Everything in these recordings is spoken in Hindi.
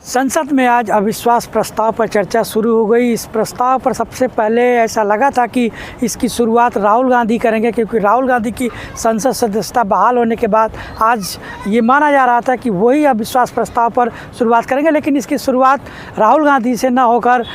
संसद में आज अविश्वास प्रस्ताव पर चर्चा शुरू हो गई। इस प्रस्ताव पर सबसे पहले ऐसा लगा था कि इसकी शुरुआत राहुल गांधी करेंगे, क्योंकि राहुल गांधी की संसद सदस्यता बहाल होने के बाद आज ये माना जा रहा था कि वही अविश्वास प्रस्ताव पर शुरुआत करेंगे। लेकिन इसकी शुरुआत राहुल गांधी से न होकर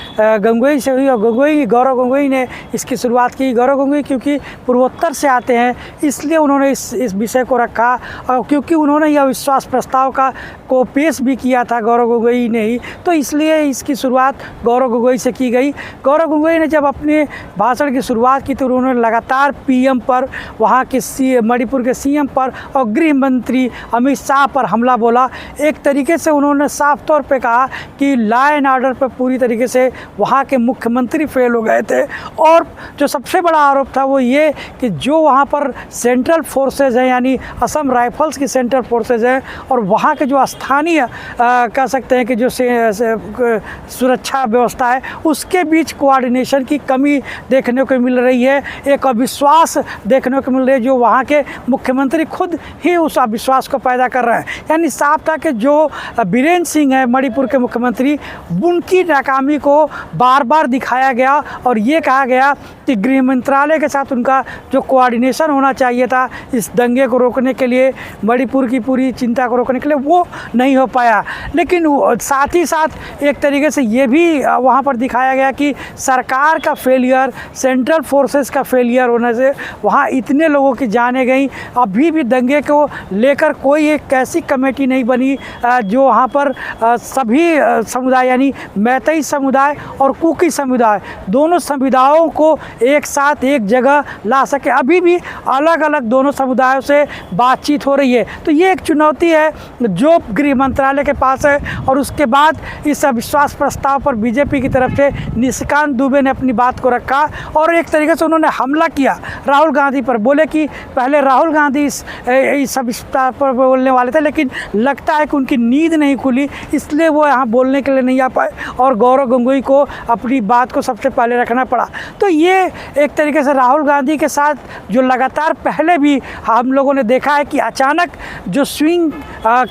गंगोई से हुई और गौरव गंगोई ने इसकी शुरुआत की। गौरव गंगोई क्योंकि पूर्वोत्तर से आते हैं, इसलिए उन्होंने इस विषय को रखा, और क्योंकि उन्होंने यह अविश्वास प्रस्ताव को पेश भी किया था गौरव गंगोई ने ही, तो इसलिए इसकी शुरुआत गौरव गंगोई से की गई। गौरव गंगोई ने जब अपने भाषण की शुरुआत की तो उन्होंने लगातार पीएम पर, वहाँ के मणिपुर के सीएम पर और गृह मंत्री अमित शाह पर हमला बोला। एक तरीके से उन्होंने साफ तौर पे कहा कि लॉ एंड ऑर्डर पर पूरी तरीके से वहाँ के मुख्यमंत्री फेल हो गए थे। और जो सबसे बड़ा आरोप था वो ये कि जो वहाँ पर सेंट्रल फोर्सेज हैं, यानी असम राइफल्स की सेंट्रल फोर्सेज हैं, और वहाँ के जो स्थानीय कह सकते हैं कि जो सुरक्षा व्यवस्था है, उसके बीच कोऑर्डिनेशन की कमी देखने को मिल रही है। एक अविश्वास देखने को मिल रही है जो वहाँ के मुख्यमंत्री खुद ही उस अविश्वास को पैदा कर रहे हैं। यानी साफ था कि जो बीरेन सिंह है मणिपुर के मुख्यमंत्री, उनकी नाकामी को बार बार दिखाया गया और ये कहा गया कि गृह मंत्रालय के साथ उनका जो कोऑर्डिनेशन होना चाहिए था इस दंगे को रोकने के लिए, मणिपुर की पूरी चिंता को रोकने के लिए, वो नहीं हो पाया। लेकिन साथ ही साथ एक तरीके से ये भी वहाँ पर दिखाया गया कि सरकार का फेलियर, सेंट्रल फोर्सेस का फेलियर होने से वहाँ इतने लोगों की जानें गई। अभी भी दंगे को लेकर कोई एक ऐसी कमेटी नहीं बनी जो वहाँ पर सभी समुदाय, यानी मैतेई समुदाय और कुकी समुदाय, दोनों समुदायों को एक साथ एक जगह ला सके। अभी भी अलग अलग दोनों समुदायों से बातचीत हो रही है। तो ये एक चुनौती है जो गृह मंत्रालय के पास है। और उसके बाद इस अविश्वास प्रस्ताव पर बीजेपी की तरफ से निशिकांत दुबे ने अपनी बात को रखा और एक तरीके से उन्होंने हमला किया राहुल गांधी पर। बोले कि पहले राहुल गांधी इस अविश्वास पर बोलने वाले थे, लेकिन लगता है कि उनकी नींद नहीं खुली, इसलिए वो यहाँ बोलने के लिए नहीं आ पाए और गौरव गंगोई को अपनी बात को सबसे पहले रखना पड़ा। तो ये एक तरीके से राहुल गांधी के साथ जो लगातार पहले भी हम लोगों ने देखा है कि अचानक जो स्विंग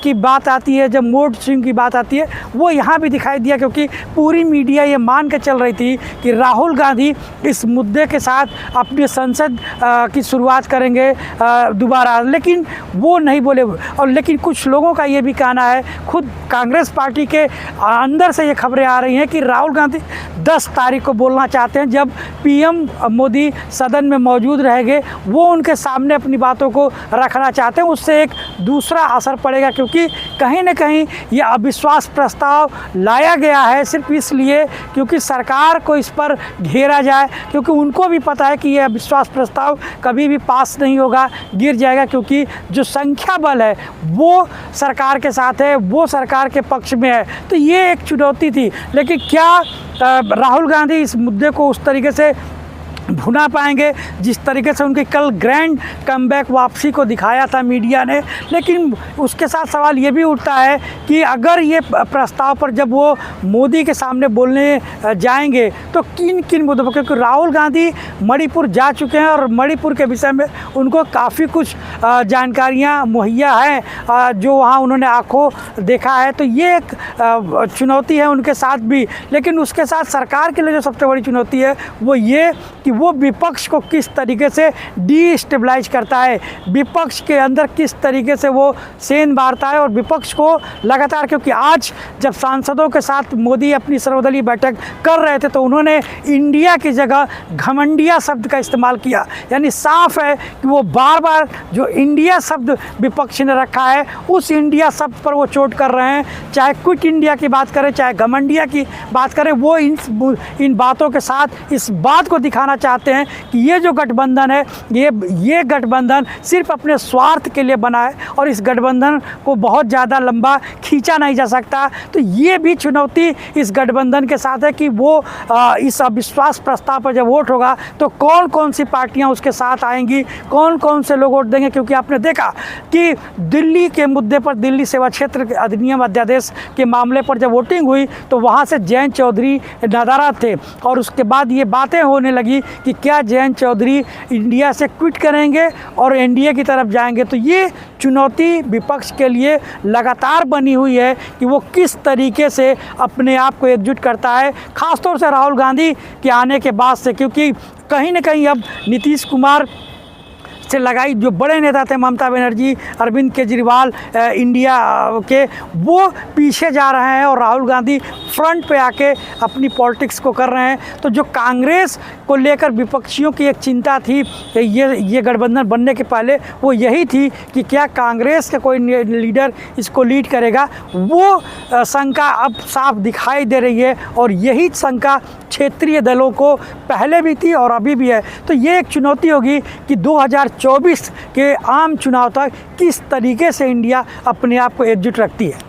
की बात आती है, जब मोड स्विंग की बात आती है, वो यहाँ भी दिखाई दिया, क्योंकि पूरी मीडिया ये मान के चल रही थी कि राहुल गांधी इस मुद्दे के साथ अपनी संसद की शुरुआत करेंगे दोबारा, लेकिन वो नहीं बोले। और लेकिन कुछ लोगों का ये भी कहना है, खुद कांग्रेस पार्टी के अंदर से ये खबरें आ रही हैं कि राहुल गांधी 10 तारीख को बोलना चाहते हैं, जब पीएम मोदी सदन में मौजूद रहेंगे, वो उनके सामने अपनी बातों को रखना चाहते हैं। उससे एक दूसरा असर पड़ेगा, क्योंकि कहीं ना कहीं ये अविश्वास प्रस्ताव लाया गया है सिर्फ इसलिए क्योंकि सरकार को इस पर घेरा जाए, क्योंकि उनको भी पता है कि ये अविश्वास प्रस्ताव कभी भी पास नहीं होगा, गिर जाएगा, क्योंकि जो संख्या बल है वो सरकार के साथ है, वो सरकार के पक्ष में है। तो ये एक चुनौती थी। लेकिन क्या राहुल गांधी इस मुद्दे को उस तरीके से भुना पाएंगे जिस तरीके से उनकी कल ग्रैंड कमबैक वापसी को दिखाया था मीडिया ने? लेकिन उसके साथ सवाल ये भी उठता है कि अगर ये प्रस्ताव पर जब वो मोदी के सामने बोलने जाएंगे तो किन किन मुद्दों पर, क्योंकि राहुल गांधी मणिपुर जा चुके हैं और मणिपुर के विषय में उनको काफ़ी कुछ जानकारियाँ मुहैया हैं जो वहाँ उन्होंने आंखों देखा है। तो ये एक चुनौती है उनके साथ भी। लेकिन उसके साथ सरकार के लिए जो सबसे बड़ी चुनौती है वो ये कि वो विपक्ष को किस तरीके से डीस्टेबलाइज करता है, विपक्ष के अंदर किस तरीके से वो सेंध मारता है। और विपक्ष को लगातार, क्योंकि आज जब सांसदों के साथ मोदी अपनी सर्वदलीय बैठक कर रहे थे तो उन्होंने इंडिया की जगह घमंडिया शब्द का इस्तेमाल किया। यानी साफ है कि वो बार बार जो इंडिया शब्द विपक्ष ने रखा है उस इंडिया शब्द पर वो चोट कर रहे हैं। चाहे क्विट इंडिया की बात करें, चाहे घमंडिया की बात करें, वो इन बातों के साथ इस बात को दिखाना चाहते हैं कि ये जो गठबंधन है, ये गठबंधन सिर्फ अपने स्वार्थ के लिए बना है और इस गठबंधन को बहुत ज़्यादा लंबा खींचा नहीं जा सकता। तो ये भी चुनौती इस गठबंधन के साथ है कि वो इस अविश्वास प्रस्ताव पर जब वोट होगा तो कौन कौन सी पार्टियां उसके साथ आएंगी, कौन कौन से लोग वोट देंगे। क्योंकि आपने देखा कि दिल्ली के मुद्दे पर, दिल्ली सेवा क्षेत्र अधिनियम अध्यादेश के मामले पर जब वोटिंग हुई तो वहाँ से जयंत चौधरी नदारद थे और उसके बाद ये बातें होने लगी कि क्या जयंत चौधरी इंडिया से क्विट करेंगे और एनडीए की तरफ जाएंगे। तो ये चुनौती विपक्ष के लिए लगातार बनी हुई है कि वो किस तरीके से अपने आप को एकजुट करता है, ख़ासतौर से राहुल गांधी के आने के बाद से, क्योंकि कहीं ना कहीं अब नीतीश कुमार से लगाई जो बड़े नेता थे, ममता बनर्जी, अरविंद केजरीवाल इंडिया के, वो पीछे जा रहे हैं और राहुल गांधी फ्रंट पे आके अपनी पॉलिटिक्स को कर रहे हैं। तो जो कांग्रेस को लेकर विपक्षियों की एक चिंता थी ये गठबंधन बनने के पहले, वो यही थी कि क्या कांग्रेस का कोई लीडर इसको लीड करेगा। वो शंका अब साफ दिखाई दे रही है और यही शंका क्षेत्रीय दलों को पहले भी थी और अभी भी है। तो ये एक चुनौती होगी कि 2024 के आम चुनाव तक किस तरीके से इंडिया अपने आप को एकजुट रखती है।